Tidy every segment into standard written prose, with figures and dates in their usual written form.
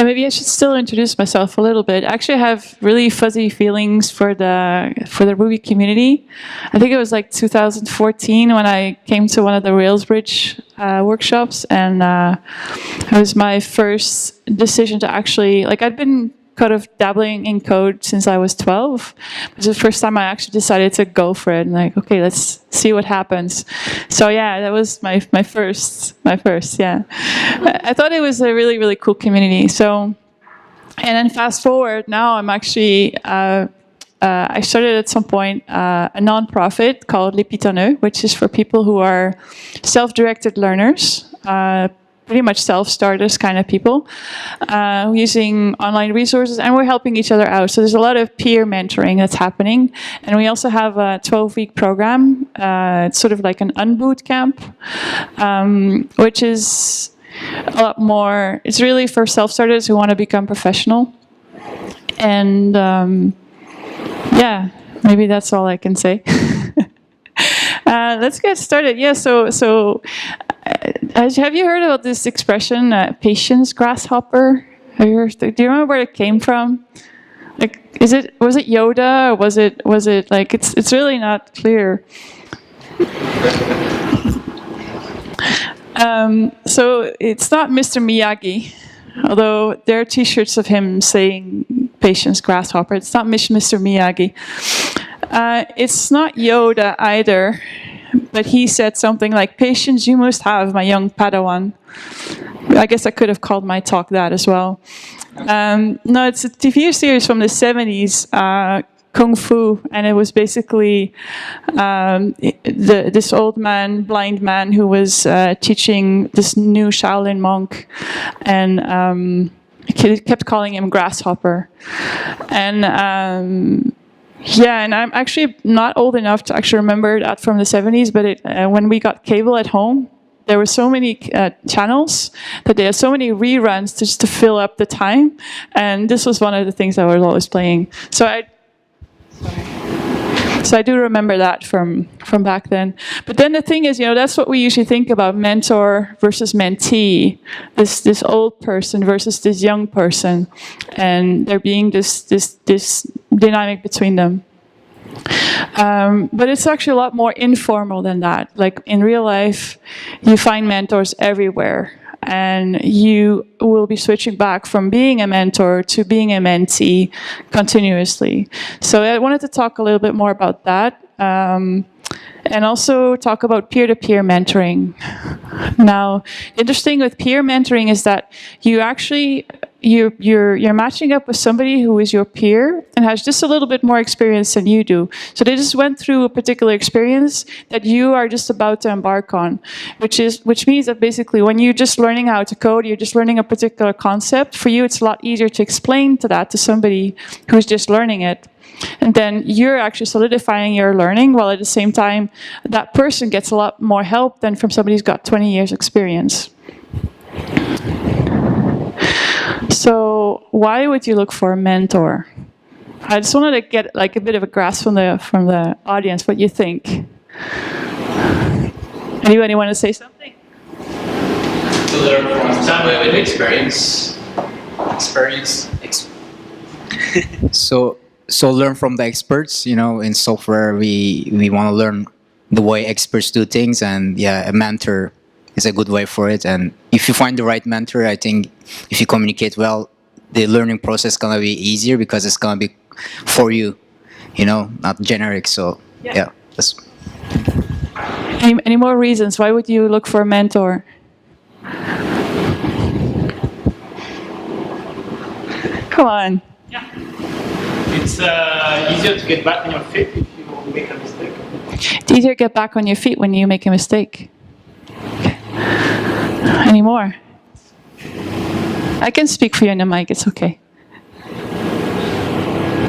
Yeah, maybe I should still introduce myself a little bit. Actually, I have really fuzzy feelings for the Ruby community. I think it was like 2014 when I came to one of the Railsbridge workshops, and it was my first decision to actually, like, I'd been kind of dabbling in code since I was 12. It was the first time I actually decided to go for it, and like, okay, let's see what happens. So yeah, that was my first, yeah. I thought it was a really, really cool community. So, and then fast forward, now I'm actually, I started at some point a nonprofit called Les Pitonneux, which is for people who are self-directed learners, pretty much self-starters kind of people, using online resources, and we're helping each other out. So there's a lot of peer mentoring that's happening. And we also have a 12-week program. It's sort of like an unboot camp, which is a lot more, it's really for self-starters who want to become professional. And yeah, maybe that's all I can say. Let's get started. Yeah, so have you heard about this expression, patience grasshopper? Have you heard, do you remember where it came from? Like, was it Yoda, or was it like, it's really not clear. So it's not Mr. Miyagi, although there are T-shirts of him saying patience grasshopper. It's not Mr. Miyagi. It's not Yoda either. But he said something like, patience you must have, my young Padawan. I guess I could have called my talk that as well. No, it's a TV series from the 70s, Kung Fu, and it was basically this old man, blind man, who was teaching this new Shaolin monk, and he kept calling him Grasshopper. And yeah, and I'm actually not old enough to actually remember that from the 70s, but when we got cable at home, there were so many channels that they had so many reruns just to fill up the time, and this was one of the things I was always playing. So I do remember that from back then. But then the thing is, that's what we usually think about: mentor versus mentee. This old person versus this young person, and there being this dynamic between them. But it's actually a lot more informal than that. Like in real life, you find mentors everywhere, and you will be switching back from being a mentor to being a mentee continuously. So I wanted to talk a little bit more about that, and also talk about peer-to-peer mentoring. Now, interesting with peer mentoring is that you actually you're matching up with somebody who is your peer and has just a little bit more experience than you do. So they just went through a particular experience that you are just about to embark on, which means that basically when you're just learning how to code, you're just learning a particular concept. For you, it's a lot easier to explain to somebody who's just learning it. And then you're actually solidifying your learning, while at the same time, that person gets a lot more help than from somebody who's got 20 years experience. So why would you look for a mentor? I just wanted to get like a bit of a grasp from the audience, what you think. Anybody want to say something? To learn from someone with experience. So learn from the experts. In software, we want to learn the way experts do things, and yeah, a mentor is a good way for it. And if you find the right mentor, I think if you communicate well, the learning process is gonna be easier because it's gonna be for you, not generic. So yeah, that's. Any more reasons? Why would you look for a mentor? Come on. Yeah. It's easier to get back on your feet if you make a mistake. It's easier to get back on your feet when you make a mistake. Okay. Any more? I can speak for you on the mic, it's okay.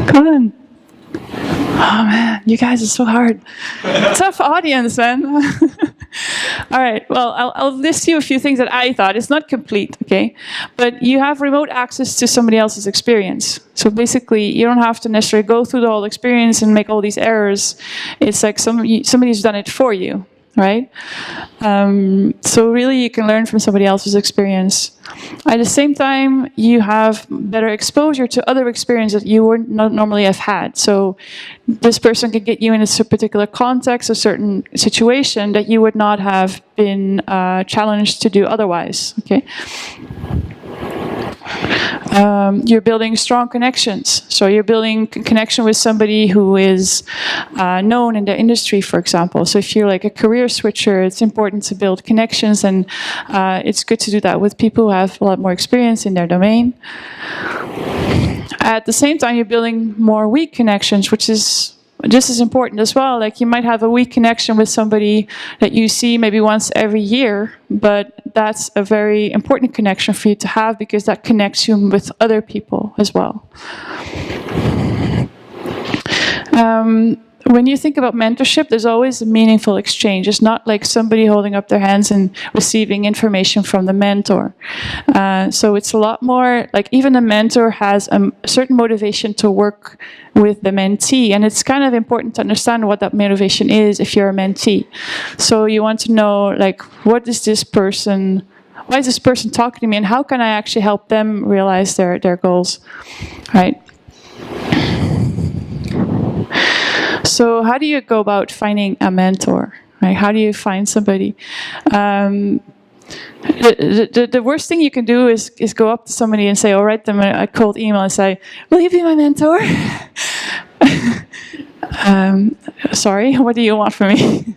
Come on. Oh man, you guys are so hard. Tough audience, man. All right, well, I'll list you a few things that I thought. It's not complete, okay? But you have remote access to somebody else's experience. So basically, you don't have to necessarily go through the whole experience and make all these errors. It's like somebody's done it for you. right? So really you can learn from somebody else's experience. At the same time, you have better exposure to other experiences that you would not normally have had. So this person can get you in a particular context, a certain situation that you would not have been challenged to do otherwise, okay? You're building strong connections. So you're building connection with somebody who is known in the industry, for example. So if you're like a career switcher, it's important to build connections, and it's good to do that with people who have a lot more experience in their domain. At the same time, you're building more weak connections, which is just as important as well. Like you might have a weak connection with somebody that you see maybe once every year, but that's a very important connection for you to have because that connects you with other people as well. When you think about mentorship, there's always a meaningful exchange. It's not like somebody holding up their hands and receiving information from the mentor. So it's a lot more like even the mentor has a certain motivation to work with the mentee. And it's kind of important to understand what that motivation is if you're a mentee. So you want to know, like, why is this person talking to me, and how can I actually help them realize their goals, right? So how do you go about finding a mentor? Right? How do you find somebody? The worst thing you can do is go up to somebody and say, or write them a cold email and say, will you be my mentor? Sorry, what do you want from me?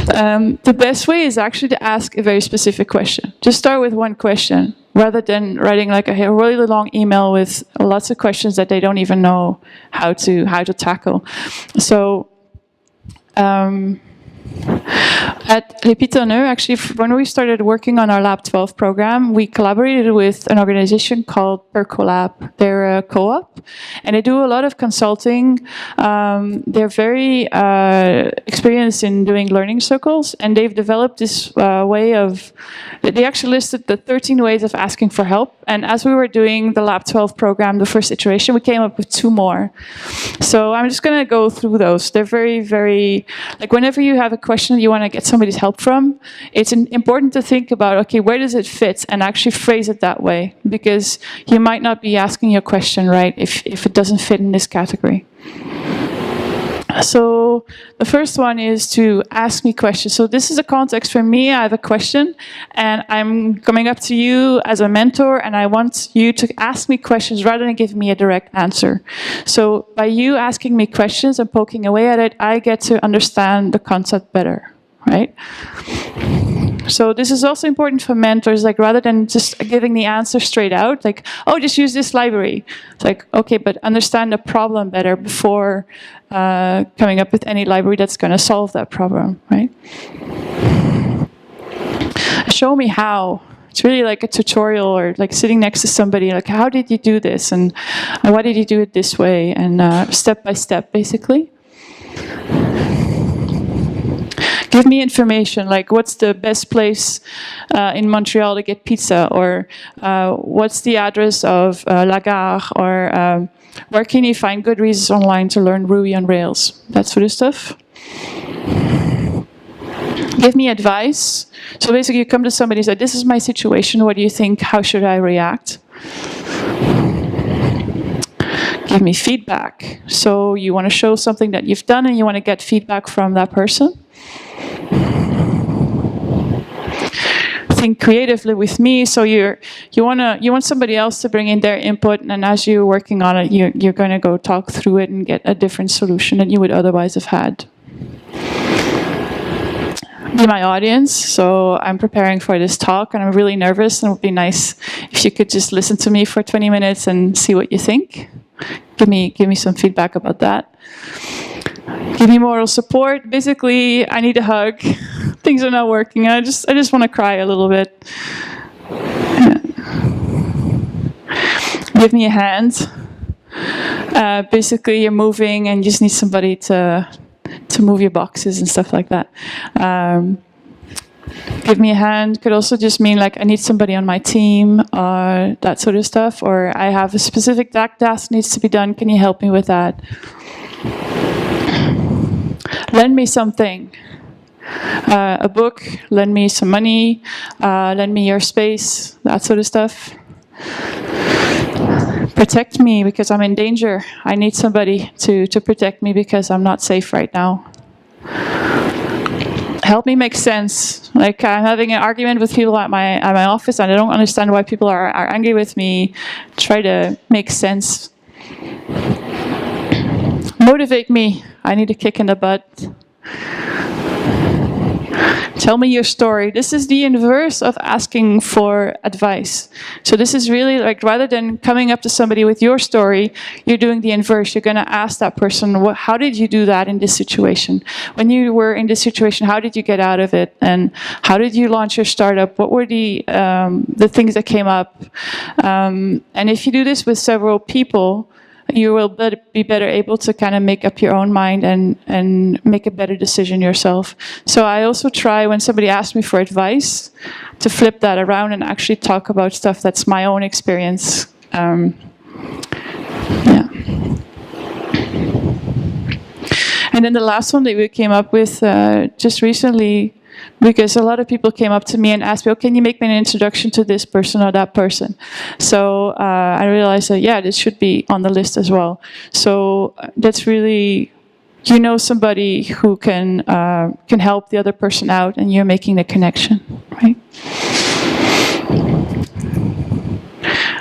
The best way is actually to ask a very specific question. Just start with one question, rather than writing like a really long email with lots of questions that they don't even know how to tackle. So at Les Pitonneux, actually, when we started working on our Lab 12 program, we collaborated with an organization called Percolab. They're a co-op, and they do a lot of consulting. They're very experienced in doing learning circles, and they've developed this way of, they actually listed the 13 ways of asking for help. And as we were doing the Lab 12 program, the first iteration, we came up with 2 more. So I'm just going to go through those. They're very, very, like whenever you have a question you want to get somebody's help from, it's important to think about, okay, where does it fit, and actually phrase it that way, because you might not be asking your question right if it doesn't fit in this category. So the first one is to ask me questions. So this is a context for me. I have a question, and I'm coming up to you as a mentor, and I want you to ask me questions rather than give me a direct answer. So by you asking me questions and poking away at it, I get to understand the concept better, right? So this is also important for mentors, like rather than just giving the answer straight out, like, oh, just use this library. It's like, okay, but understand the problem better before coming up with any library that's going to solve that problem, right? Show me how. It's really like a tutorial, or like sitting next to somebody, like, how did you do this? And why did you do it this way? And step by step, basically. Give me information, like what's the best place in Montreal to get pizza, or what's the address of La Gare, or where can you find good reasons online to learn Ruby on Rails, that sort of stuff. Give me advice. So basically you come to somebody and say, this is my situation, what do you think, how should I react? Give me feedback. So you want to show something that you've done and you want to get feedback from that person. Think creatively with me. So you want somebody else to bring in their input, and as you're working on it, you're going to go talk through it and get a different solution than you would otherwise have had. Be my audience. So I'm preparing for this talk, and I'm really nervous, and it would be nice if you could just listen to me for 20 minutes and see what you think. Give me some feedback about that. Give me moral support. Basically, I need a hug. Things are not working. I just want to cry a little bit. Give me a hand. Basically, you're moving and you just need somebody to move your boxes and stuff like that. Give me a hand could also just mean like I need somebody on my team, or that sort of stuff. Or I have a specific task needs to be done. Can you help me with that? lend me something. A book, lend me some money, lend me your space, that sort of stuff. Protect me because I'm in danger. I need somebody to protect me because I'm not safe right now. Help me make sense. Like I'm having an argument with people at my office and I don't understand why people are angry with me. Try to make sense. Motivate me. I need a kick in the butt. Tell me your story. This is the inverse of asking for advice. So this is really like, rather than coming up to somebody with your story, you're doing the inverse. You're going to ask that person, how did you do that in this situation? When you were in this situation, how did you get out of it? And how did you launch your startup? What were the things that came up? And if you do this with several people, you will be better able to kind of make up your own mind and make a better decision yourself. So I also try, when somebody asks me for advice, to flip that around and actually talk about stuff that's my own experience. Yeah. And then the last one that we came up with just recently, because a lot of people came up to me and asked me, oh, can you make me an introduction to this person or that person? So I realized that, yeah, this should be on the list as well. So that's really, you know, somebody who can help the other person out and you're making the connection, right?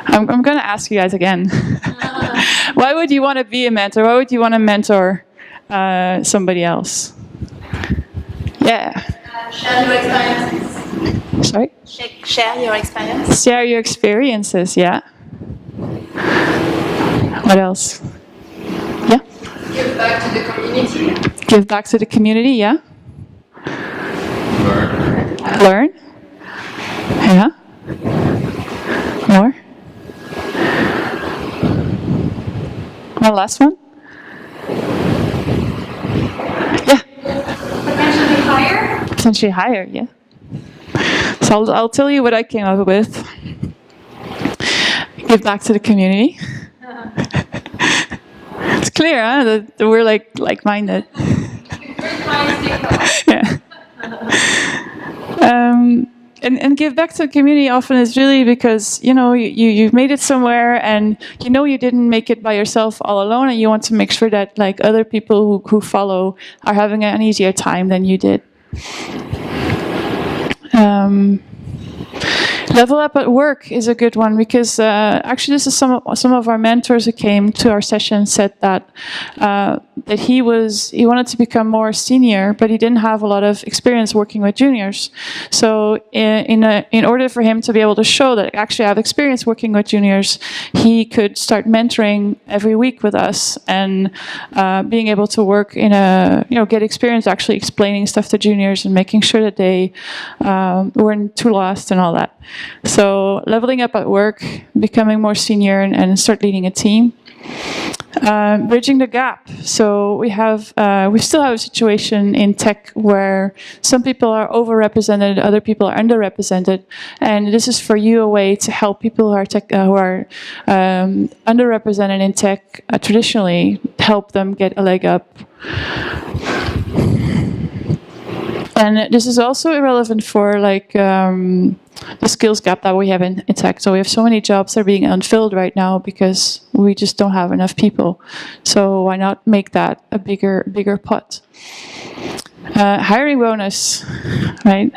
I'm going to ask you guys again. Why would you want to be a mentor? Why would you want to mentor somebody else? Yeah. Share your experiences. Sorry? Share your experiences. Share your experiences, yeah. What else? Yeah? Give back to the community. Give back to the community, yeah. Learn. Yeah. More. One last one. Yeah. Potentially higher. Potentially higher, yeah. So I'll tell you what I came up with. Give back to the community. It's clear, huh? That we're like-minded. Yeah. And give back to the community often is really because, you know, you've made it somewhere and you know you didn't make it by yourself all alone, and you want to make sure that like other people who follow are having an easier time than you did. Level up at work is a good one because actually this is some of our mentors who came to our session said that he wanted to become more senior, but he didn't have a lot of experience working with juniors. So in order for him to be able to show that actually I have experience working with juniors, he could start mentoring every week with us and being able to work in get experience actually explaining stuff to juniors and making sure that they weren't too lost and all that. So leveling up at work, becoming more senior and start leading a team. Bridging the gap. So we still have a situation in tech where some people are overrepresented, other people are underrepresented, and this is for you a way to help people who are underrepresented in tech traditionally, help them get a leg up. And this is also irrelevant for the skills gap that we have in tech. So we have so many jobs that are being unfilled right now because we just don't have enough people. So why not make that a bigger pot? Hiring bonus, right?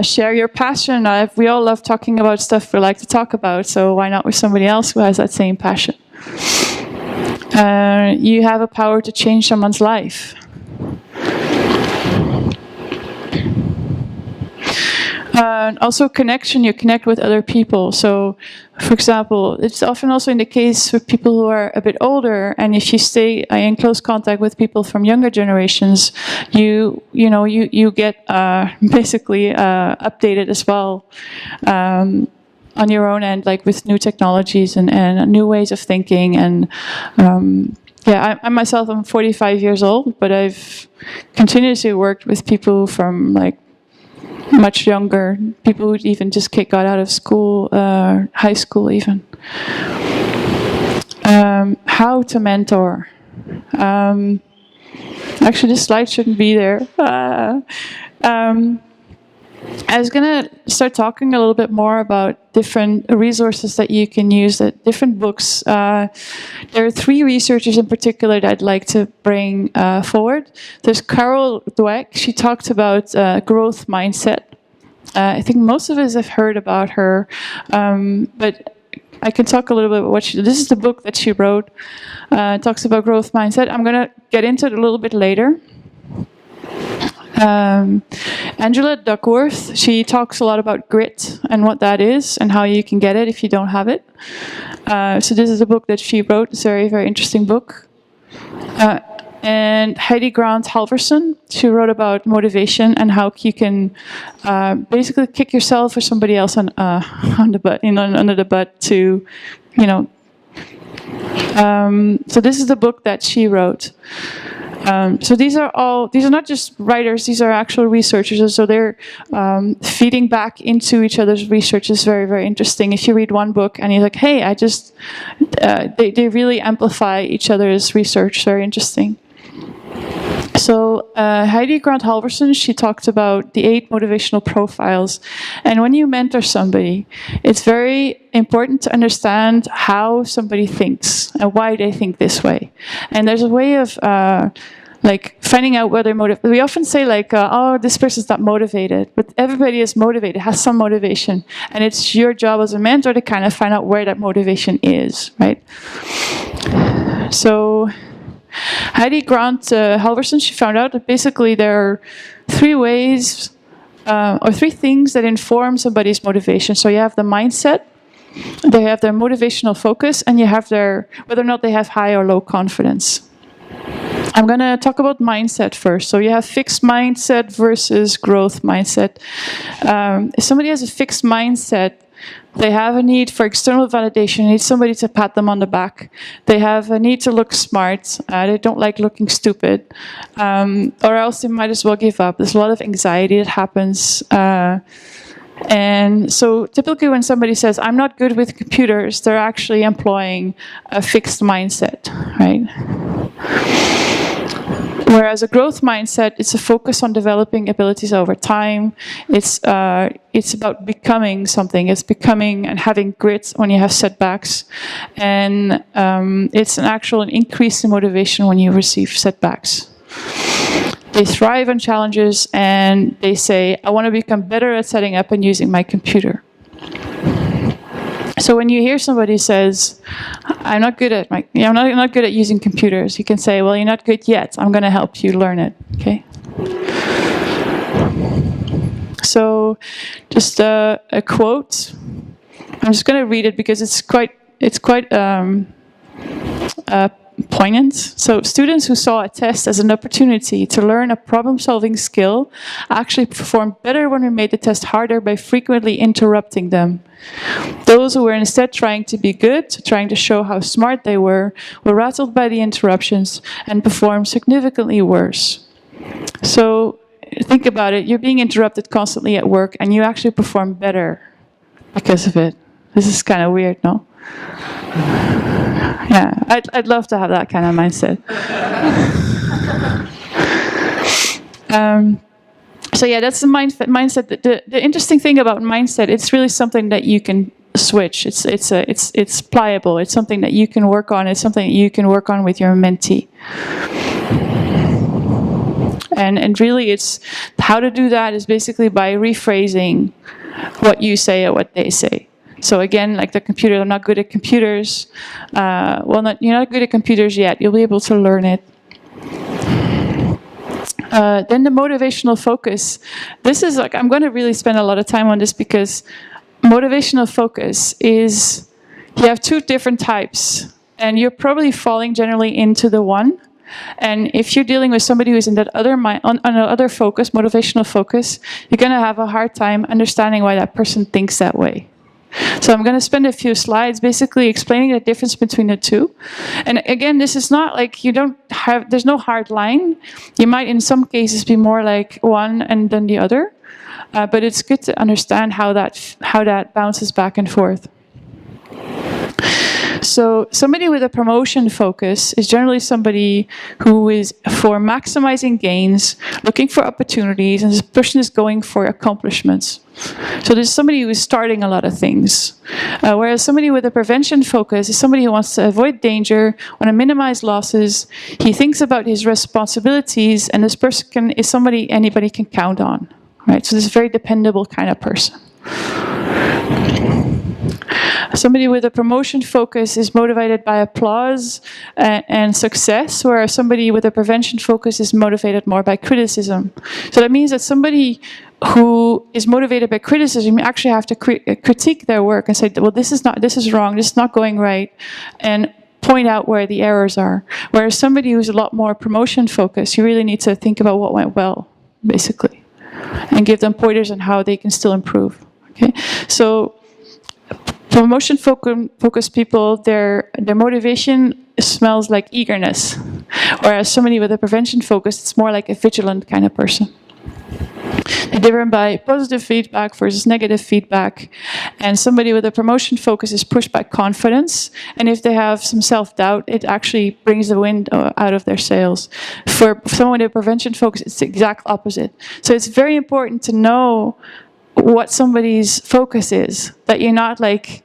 Share your passion. We all love talking about stuff we like to talk about, so why not with somebody else who has that same passion? You have a power to change someone's life. Also connection, you connect with other people. So, for example, it's often also in the case for people who are a bit older, and if you stay in close contact with people from younger generations, you get basically updated as well on your own end, like with new technologies and new ways of thinking. And I myself, I'm 45 years old, but I've continuously worked with people from like much younger, people who even just got out of school, high school even. How to mentor. Actually, this slide shouldn't be there. I was going to start talking a little bit more about different resources that you can use, different books. There are 3 researchers in particular that I'd like to bring forward. There's Carol Dweck. She talked about growth mindset. I think most of us have heard about her, but I can talk a little bit about what she did. This is the book that she wrote. It talks about growth mindset. I'm going to get into it a little bit later. Angela Duckworth, she talks a lot about grit and what that is and how you can get it if you don't have it. So this is a book that she wrote. It's a very, very interesting book. And Heidi Grant Halverson, she wrote about motivation and how you can basically kick yourself or somebody else on the butt, under the butt to, so this is the book that she wrote. So these are not just writers, these are actual researchers, and so they're feeding back into each other's research. Is very, very interesting. If you read one book and you're like, hey, they really amplify each other's research. Very interesting. So Heidi Grant Halverson, she talked about the 8 motivational profiles. And when you mentor somebody, it's very important to understand how somebody thinks and why they think this way. And there's a way of finding out whether we often say oh, this person's not motivated, but everybody is motivated, has some motivation. And it's your job as a mentor to kind of find out where that motivation is, right? So Heidi Grant Halverson, she found out that basically there are 3 ways or 3 things that inform somebody's motivation. So you have the mindset, they have their motivational focus, and you have whether or not they have high or low confidence. I'm going to talk about mindset first. So you have fixed mindset versus growth mindset. If somebody has a fixed mindset, they have a need for external validation. They need somebody to pat them on the back. They have a need to look smart. They don't like looking stupid. Or else they might as well give up. There's a lot of anxiety that happens. And so typically when somebody says, I'm not good with computers, they're actually employing a fixed mindset, right? Whereas a growth mindset, it's a focus on developing abilities over time. It's about becoming something. It's becoming and having grit when you have setbacks. And it's an increase in motivation when you receive setbacks. They thrive on challenges and they say, I want to become better at setting up and using my computer. So when you hear somebody says, I'm not good at I'm not good at using computers, you can say, well, you're not good yet. I'm going to help you learn it. Okay. So just a quote. I'm just going to read it because it's quite poignant. So students who saw a test as an opportunity to learn a problem-solving skill actually performed better when we made the test harder by frequently interrupting them. Those who were instead trying to be good, trying to show how smart they were rattled by the interruptions and performed significantly worse. So think about it. You're being interrupted constantly at work and you actually perform better because of it. This is kind of weird, no? Yeah, I'd love to have that kind of mindset. So yeah, that's the mindset. The interesting thing about mindset, it's really something that you can switch. It's pliable. It's something that you can work on. It's something that you can work on with your mentee. And really, it's how to do that is basically by rephrasing what you say or what they say. So again, like the computer, I'm not good at computers. You're not good at computers yet. You'll be able to learn it. Then the motivational focus. This is I'm going to really spend a lot of time on this because motivational focus is, you have 2 different types. And you're probably falling generally into the one. And if you're dealing with somebody who's in that other focus, motivational focus, you're going to have a hard time understanding why that person thinks that way. So I'm going to spend a few slides basically explaining the difference between the 2. And again, this is not like there's no hard line. You might in some cases be more like one and then the other. But it's good to understand how that bounces back and forth. So somebody with a promotion focus is generally somebody who is for maximizing gains, looking for opportunities, and this person is going for accomplishments. So there's somebody who is starting a lot of things. Whereas somebody with a prevention focus is somebody who wants to avoid danger, want to minimize losses. He thinks about his responsibilities, and this person is somebody anybody can count on. Right? So this is a very dependable kind of person. Somebody with a promotion focus is motivated by applause and success, whereas somebody with a prevention focus is motivated more by criticism. So that means that somebody who is motivated by criticism, you actually have to critique their work and say, well, this is wrong, this is not going right, and point out where the errors are. Whereas somebody who's a lot more promotion focused, you really need to think about what went well, basically, and give them pointers on how they can still improve. Okay, so promotion focused people, their motivation smells like eagerness, whereas somebody with a prevention focus, it's more like a vigilant kind of person. They're driven by positive feedback versus negative feedback, and somebody with a promotion focus is pushed by confidence, and if they have some self-doubt, it actually brings the wind out of their sails. For someone with a prevention focus, it's the exact opposite. So it's very important to know what somebody's focus is, that you're not like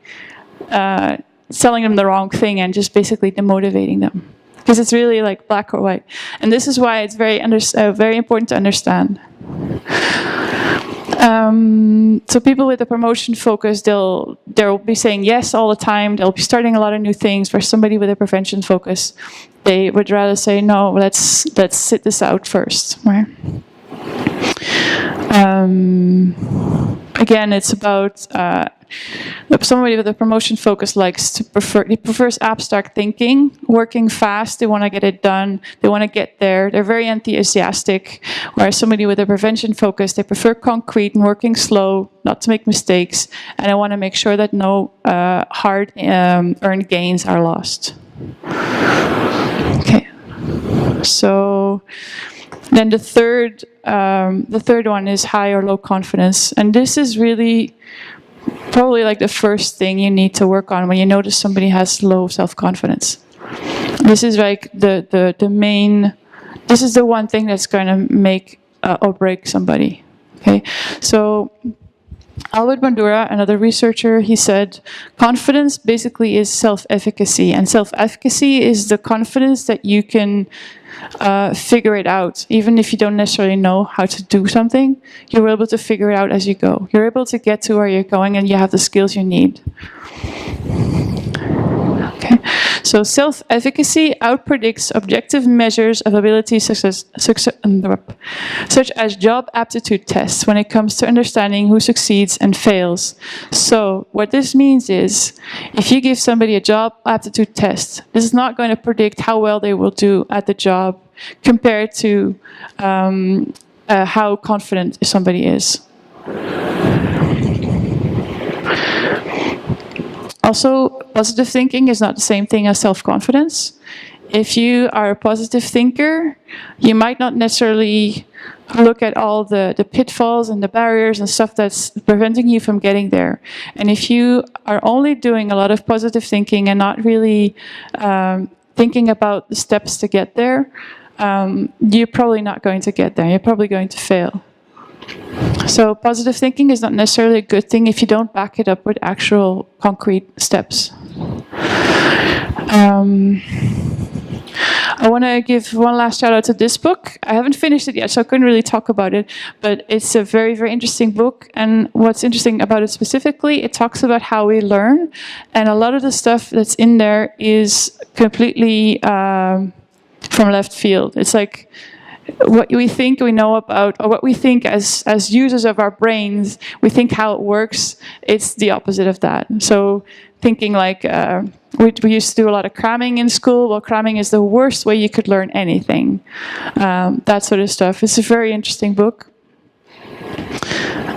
selling them the wrong thing and just basically demotivating them, because it's really like black or white. And this is why it's very important to understand. So people with a promotion focus, they'll be saying yes all the time. They'll be starting a lot of new things. For somebody with a prevention focus, they would rather say no. Let's sit this out first, right? Again, it's about somebody with a promotion focus prefers abstract thinking, working fast. They want to get it done. They want to get there. They're very enthusiastic. Whereas somebody with a prevention focus, they prefer concrete and working slow, not to make mistakes, and I want to make sure that no hard-earned gains are lost. Okay, so. Then the third one is high or low confidence, and this is really probably like the first thing you need to work on when you notice somebody has low self-confidence. This is like the main. This is the one thing that's going to make or break somebody. Okay, so Albert Bandura, another researcher, he said, confidence basically is self-efficacy, and self-efficacy is the confidence that you can figure it out. Even if you don't necessarily know how to do something, you're able to figure it out as you go. You're able to get to where you're going, and you have the skills you need. Okay. So self-efficacy outpredicts objective measures of ability such as job aptitude tests when it comes to understanding who succeeds and fails. So what this means is, if you give somebody a job aptitude test, this is not going to predict how well they will do at the job compared to how confident somebody is. Also, positive thinking is not the same thing as self-confidence. If you are a positive thinker, you might not necessarily look at all the pitfalls and the barriers and stuff that's preventing you from getting there. And if you are only doing a lot of positive thinking and not really thinking about the steps to get there, you're probably not going to get there. You're probably going to fail. So positive thinking is not necessarily a good thing if you don't back it up with actual concrete steps. I want to give one last shout out to this book. I haven't finished it yet, so I couldn't really talk about it, but it's a very, very interesting book. And what's interesting about it specifically, it talks about how we learn. And a lot of the stuff that's in there is completely from left field. It's like what we think we know about, or what we think as users of our brains, we think how it works, it's the opposite of that. So thinking like, we used to do a lot of cramming in school. Well, cramming is the worst way you could learn anything. That sort of stuff. It's a very interesting book.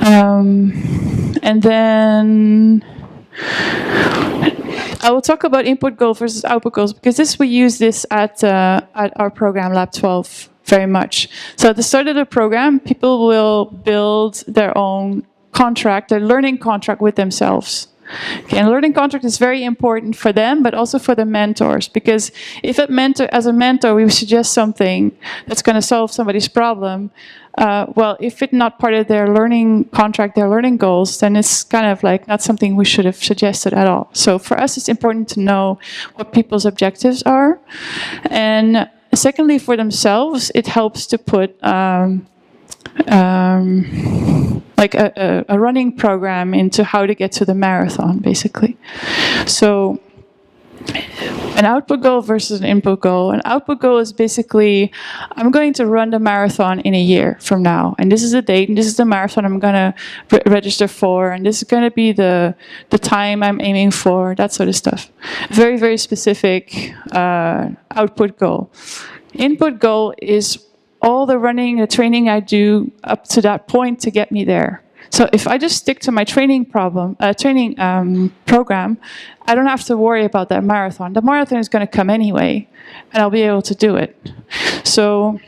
And then I will talk about input goals versus output goals, because we use this at our program, Lab 12, very much. So at the start of the program, people will build their own contract, their learning contract with themselves. Okay, and learning contract is very important for them, but also for the mentors, because if as a mentor we suggest something that's going to solve somebody's problem, well, if it's not part of their learning contract, their learning goals, then it's kind of like not something we should have suggested at all. So for us, it's important to know what people's objectives are. And secondly, for themselves, it helps to put like a running program into how to get to the marathon, basically. So an output goal versus an input goal. An output goal is basically, I'm going to run the marathon in a year from now, and this is the date, and this is the marathon I'm going to register for, and this is going to be the time I'm aiming for, that sort of stuff. Very, very specific output goal. Input goal is all the running, the training I do up to that point to get me there. So if I just stick to my training program, I don't have to worry about that marathon. The marathon is going to come anyway, and I'll be able to do it. So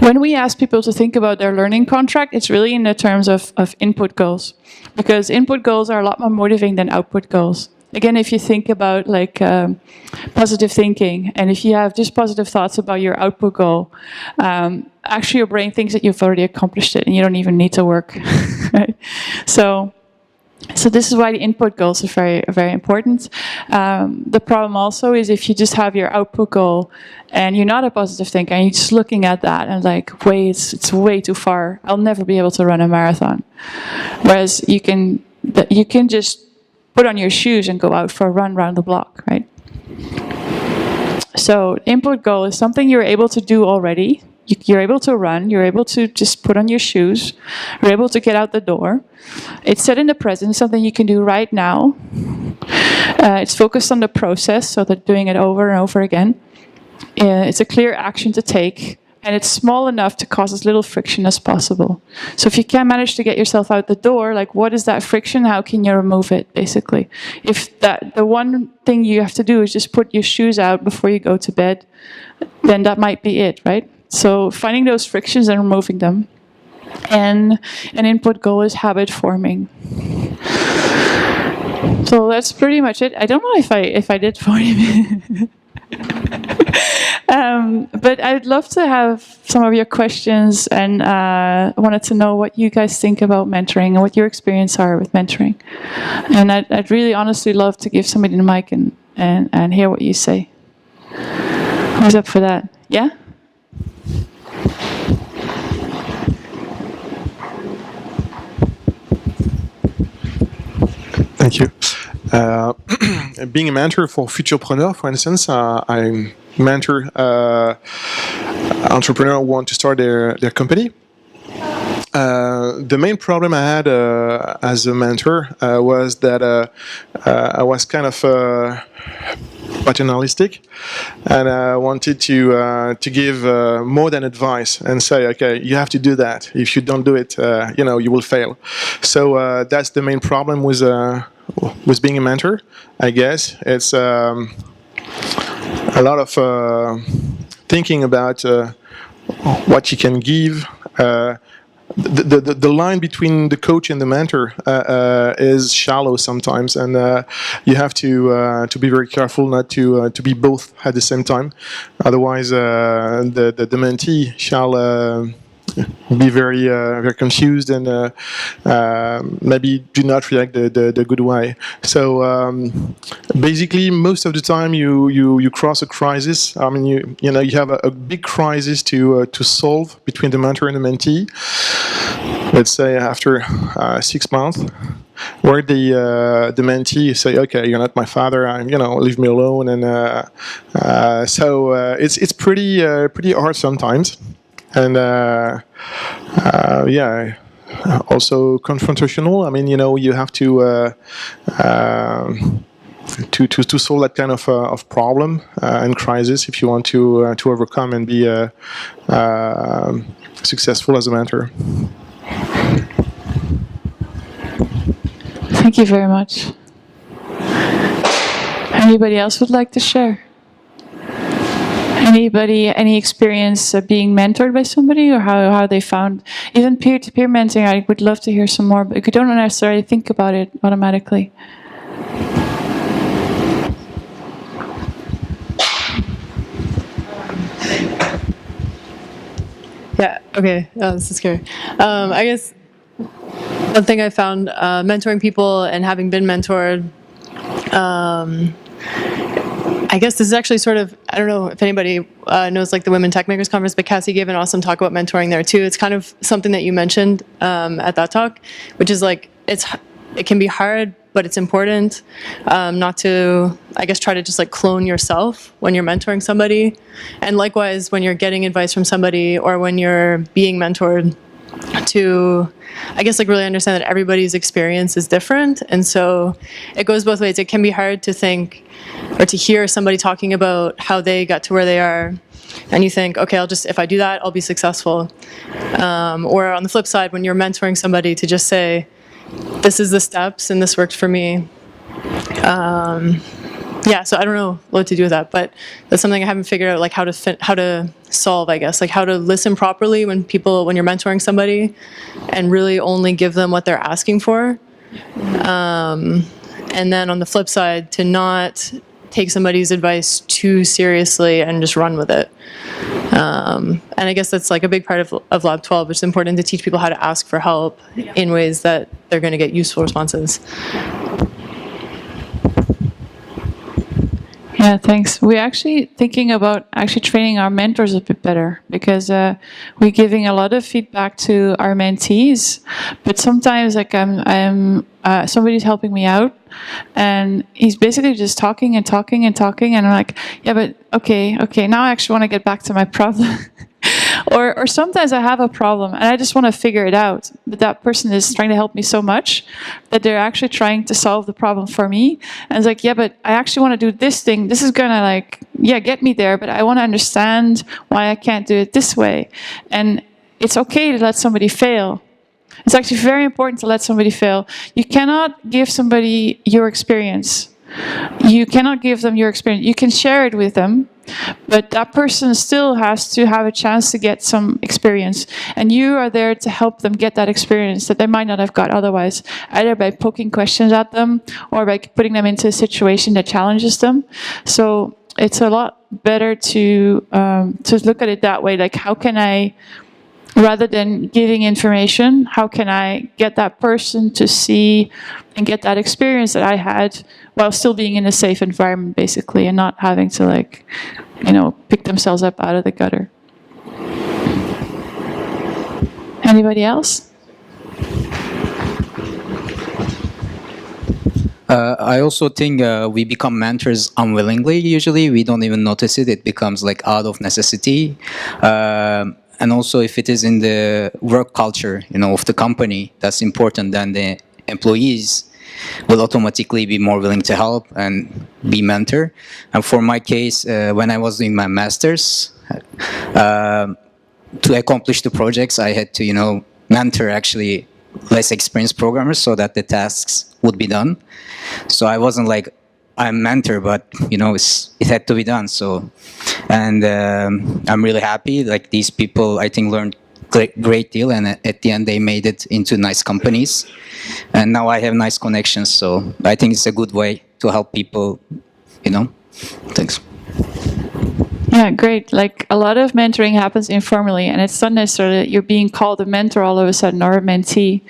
when we ask people to think about their learning contract, it's really in the terms of input goals, because input goals are a lot more motivating than output goals. Again, if you think about like positive thinking, and if you have just positive thoughts about your output goal, actually your brain thinks that you've already accomplished it and you don't even need to work. Right? So this is why the input goals are very, very important. The problem also is if you just have your output goal and you're not a positive thinker and you're just looking at that and like, wait, it's way too far. I'll never be able to run a marathon. Whereas you can just put on your shoes and go out for a run around the block, right? So input goal is something you're able to do already. You're able to run, you're able to just put on your shoes, you're able to get out the door. It's set in the present, something you can do right now. It's focused on the process, so that doing it over and over again. It's a clear action to take, and it's small enough to cause as little friction as possible. So if you can manage to get yourself out the door, like what is that friction? How can you remove it, basically? If the one thing you have to do is just put your shoes out before you go to bed, then that might be it, right? So finding those frictions and removing them. And an input goal is habit forming. So that's pretty much it. I don't know if I did 40 minutes. But I'd love to have some of your questions, and I wanted to know what you guys think about mentoring and what your experience are with mentoring. And I'd really honestly love to give somebody the mic and hear what you say. Who's up for that? Yeah? Thank you. Being a mentor for futurepreneur, for instance, I mentor entrepreneurs who want to start their company. The main problem I had as a mentor was that I was kind of paternalistic, and I wanted to give more than advice and say, okay, you have to do that. If you don't do it, you will fail. So that's the main problem with being a mentor, I guess. It's a lot of thinking about what you can give. The line between the coach and the mentor is shallow sometimes, and you have to be very careful not to be both at the same time. Otherwise, the mentee shall be very very confused and maybe do not react the good way. So basically, most of the time you cross a crisis. I mean, you have a big crisis to solve between the mentor and the mentee. Let's say after 6 months, where the mentee say, "Okay, you're not my father. Leave me alone." And so it's pretty hard sometimes. And also confrontational. I mean, you have to solve that kind of problem and crisis if you want to overcome and be successful as a mentor. Thank you very much. Anybody else would like to share? Anybody, any experience being mentored by somebody, or how they found, even peer-to-peer mentoring? I would love to hear some more, but you don't necessarily think about it automatically. Yeah, okay, this is scary. I guess one thing I found mentoring people and having been mentored, I guess this is actually sort of, I don't know if anybody knows like the Women Tech Makers Conference, but Cassie gave an awesome talk about mentoring there too. It's kind of something that you mentioned at that talk, which is like, it can be hard, but it's important not to, I guess, try to just like clone yourself when you're mentoring somebody. And likewise, when you're getting advice from somebody or when you're being mentored, to, I guess, like really understand that everybody's experience is different. And so it goes both ways. It can be hard to think or to hear somebody talking about how they got to where they are, and you think, okay, if I do that, I'll be successful. Or on the flip side, when you're mentoring somebody, to just say, this is the steps and this worked for me. Yeah, so I don't know what to do with that, but that's something I haven't figured out, like how to solve, I guess, like how to listen properly when you're mentoring somebody, and really only give them what they're asking for. And then on the flip side, to not take somebody's advice too seriously and just run with it. And I guess that's like a big part of Lab 12, which is important to teach people how to ask for help in ways that they're going to get useful responses. Yeah, thanks. We're actually thinking about training our mentors a bit better, because we're giving a lot of feedback to our mentees, but sometimes like somebody's helping me out, and he's basically just talking and talking and talking, and I'm like, yeah, but okay, now I actually want to get back to my problem. Or sometimes I have a problem and I just want to figure it out, but that person is trying to help me so much that they're actually trying to solve the problem for me. And it's like, yeah, but I actually want to do this thing. This is gonna like, yeah, get me there, but I want to understand why I can't do it this way. And it's okay to let somebody fail. It's actually very important to let somebody fail. You cannot give somebody your experience. You cannot give them your experience. You can share it with them, but that person still has to have a chance to get some experience. And you are there to help them get that experience that they might not have got otherwise, either by poking questions at them or by putting them into a situation that challenges them. So it's a lot better to look at it that way. Like, how can I, rather than giving information, how can I get that person to see and get that experience that I had while still being in a safe environment, basically, and not having to, like, pick themselves up out of the gutter. Anybody else? I also think we become mentors unwillingly. Usually, we don't even notice it. It becomes like out of necessity. And also, if it is in the work culture, of the company, that's important, then the employees will automatically be more willing to help and be mentor. And for my case, when I was doing my master's, to accomplish the projects, I had to, mentor actually less experienced programmers so that the tasks would be done. So I wasn't like, I'm mentor, but it had to be done. So, and I'm really happy. Like, these people, I think, learned great deal, and at the end they made it into nice companies, and now I have nice connections. So I think it's a good way to help people. Thanks. Yeah, great. Like, a lot of mentoring happens informally, and it's not necessarily that you're being called a mentor all of a sudden or a mentee.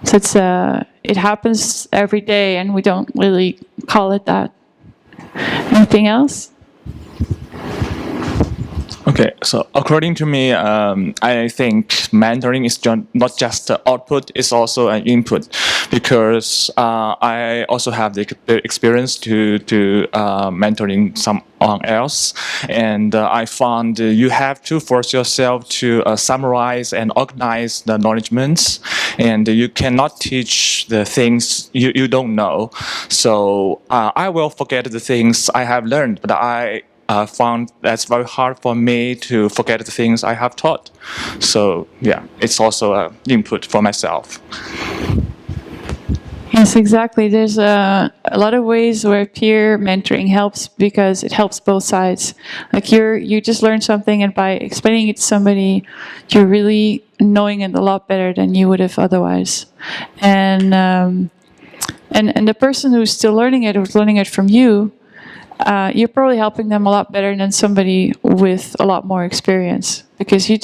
So it happens every day, and we don't really call it that. Anything else? Okay, so according to me, I think mentoring is not just the output, it's also an input, because I also have the experience to mentoring someone else, and I found you have to force yourself to summarize and organize the acknowledgements, and you cannot teach the things you don't know. So I will forget the things I have learned, but I found that's very hard for me to forget the things I have taught. So yeah, it's also an input for myself. Yes, Yes, exactly. There's a lot of ways where peer mentoring helps because it helps both sides. Like you just learn something, and by explaining it to somebody, you're really knowing it a lot better than you would have otherwise. And the person who's still learning it, who's learning it from you, you're probably helping them a lot better than somebody with a lot more experience, because you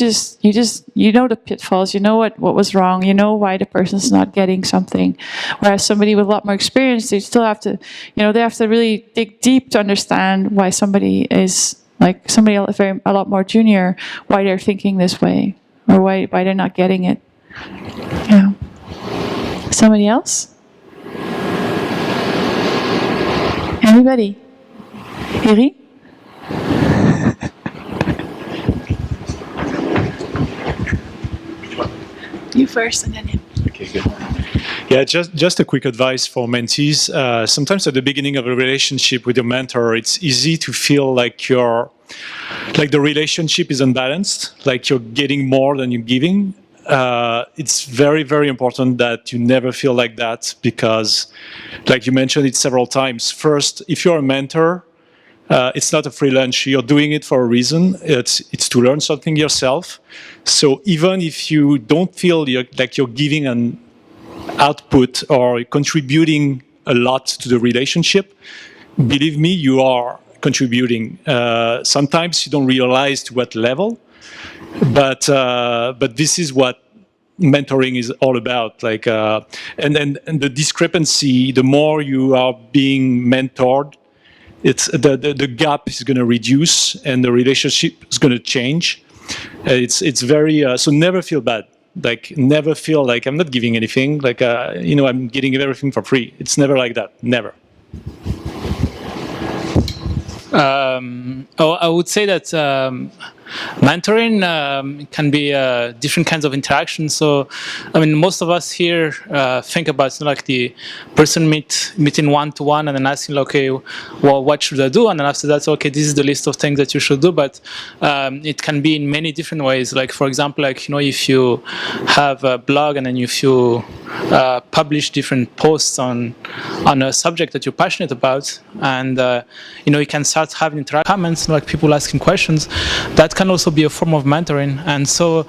know the pitfalls, you know what was wrong, you know why the person's not getting something. Whereas somebody with a lot more experience, they still have to, they have to really dig deep to understand why somebody is like somebody a lot more junior, why they're thinking this way, or why they're not getting it. Yeah. Somebody else? Anybody? Eri? You first, and then him. Okay, good. Yeah, just a quick advice for mentees. Sometimes at the beginning of a relationship with your mentor, it's easy to feel like the relationship is unbalanced, like you're getting more than you're giving. It's very, very important that you never feel like that, because, like you mentioned it several times, first, if you're a mentor, it's not a free lunch. You're doing it for a reason. It's to learn something yourself. So even if you don't feel like you're giving an output or contributing a lot to the relationship, believe me, you are contributing. Sometimes you don't realize to what level, but this is what mentoring is all about. Like, and the discrepancy, the more you are being mentored, it's the gap is going to reduce and the relationship is going to change. It's very so never feel bad. Like never feel like I'm not giving anything. Like I'm getting everything for free. It's never like that. Never. I would say that mentoring can be different kinds of interactions. So, I mean, most of us here think about like the person meeting one-to-one and then asking, okay, well, what should I do? And then after that, okay, this is the list of things that you should do. But it can be in many different ways. Like, for example, like, if you have a blog and then if you publish different posts on a subject that you're passionate about, and you can start having comments, like people asking questions, that can also be a form of mentoring. And so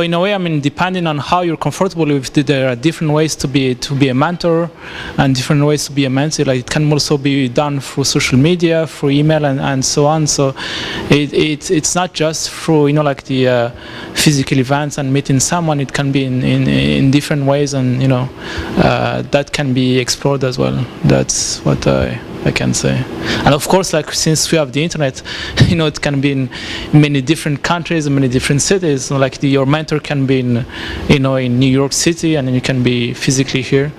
in a way, I mean, depending on how you're comfortable with it, there are different ways to be a mentor and different ways to be a mentee. Like it can also be done through social media, through email, and so on. So it's not just through like the physical events and meeting someone. It can be in different ways, and that can be explored as well. That's what I can say. And of course, like since we have the internet, it can be in many different countries and many different cities. Like your mentor can be in New York City, and then you can be physically here.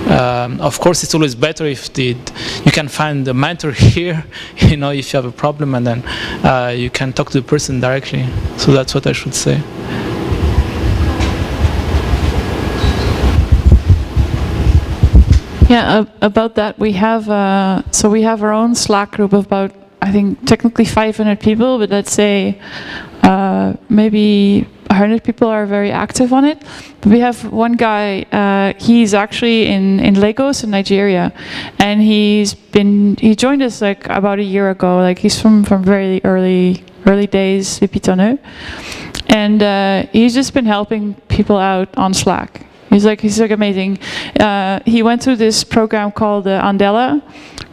Of course, it's always better if you can find a mentor here, if you have a problem, and then you can talk to the person directly. So that's what I should say. Yeah, about that, we have our own Slack group of about, I think, technically 500 people, but let's say maybe 100 people are very active on it. But we have one guy, he's actually in Lagos in Nigeria, and he joined us like about a year ago. Like he's from very early days, Pitonneux, and he's just been helping people out on Slack. He's like amazing. He went through this program called Andela,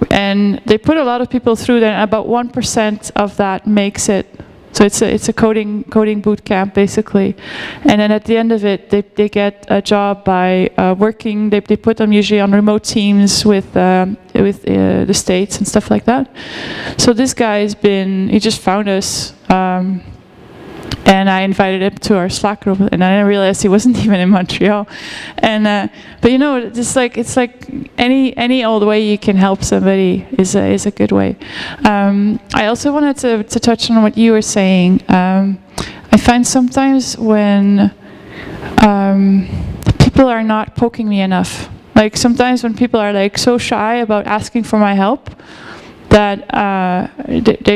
and they put a lot of people through that. About 1% of that makes it. So it's a coding boot camp basically, and then at the end of it, they get a job by working. They put them usually on remote teams with the States and stuff like that. So this guy he just found us. And I invited him to our Slack group, and I realized he wasn't even in Montreal. And but it's like any old way you can help somebody is a good way. I also wanted to touch on what you were saying. I find sometimes when people are not poking me enough. Like sometimes when people are like so shy about asking for my help, that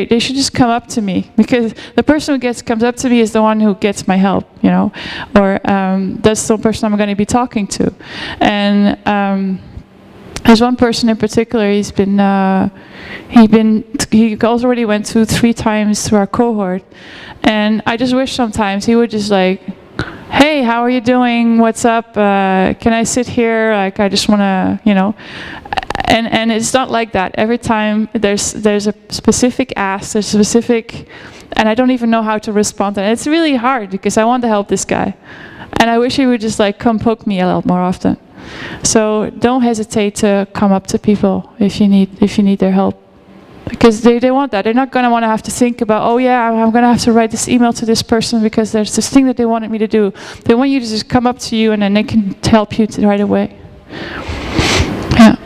they should just come up to me, because the person who comes up to me is the one who gets my help, or that's the person I'm going to be talking to. And there's one person in particular. He already went through 3 times through our cohort, and I just wish sometimes he would just like, hey, how are you doing? What's up? Can I sit here? Like, I just want to, you know. And it's not like that. Every time there's a specific ask, there's a specific, and I don't even know how to respond. And it's really hard because I want to help this guy, and I wish he would just like come poke me a lot more often. So don't hesitate to come up to people if you need their help, because they want that. They're not going to want to have to think about, oh yeah, I'm going to have to write this email to this person because there's this thing that they wanted me to do. They want you to just come up to you, and then they can help you right away. Yeah.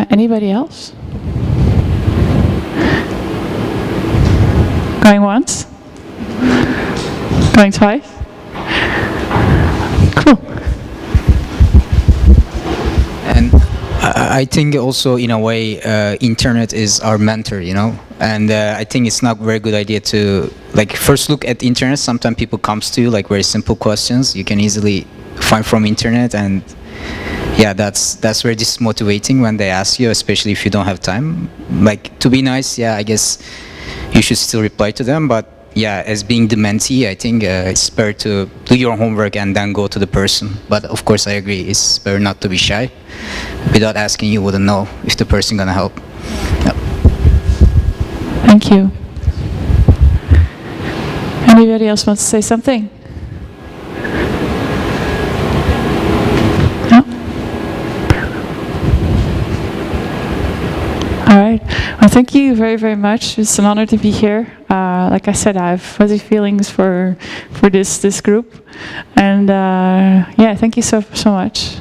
Anybody else? Going once? Going twice? Cool. And I think also, in a way, internet is our mentor, you know. And I think it's not a very good idea to like first look at the internet. Sometimes people comes to you like very simple questions you can easily find from internet, and yeah, that's very dismotivating when they ask you, especially if you don't have time. Like, to be nice, yeah, I guess you should still reply to them, but yeah, as being the mentee, I think it's better to do your homework and then go to the person. But of course, I agree, it's better not to be shy. Without asking, you wouldn't know if the person gonna help. Yep. Thank you. Anybody else wants to say something? No? All right. Well, thank you very, very much. It's an honor to be here. Like I said, I have fuzzy feelings for this group, and yeah, thank you so much.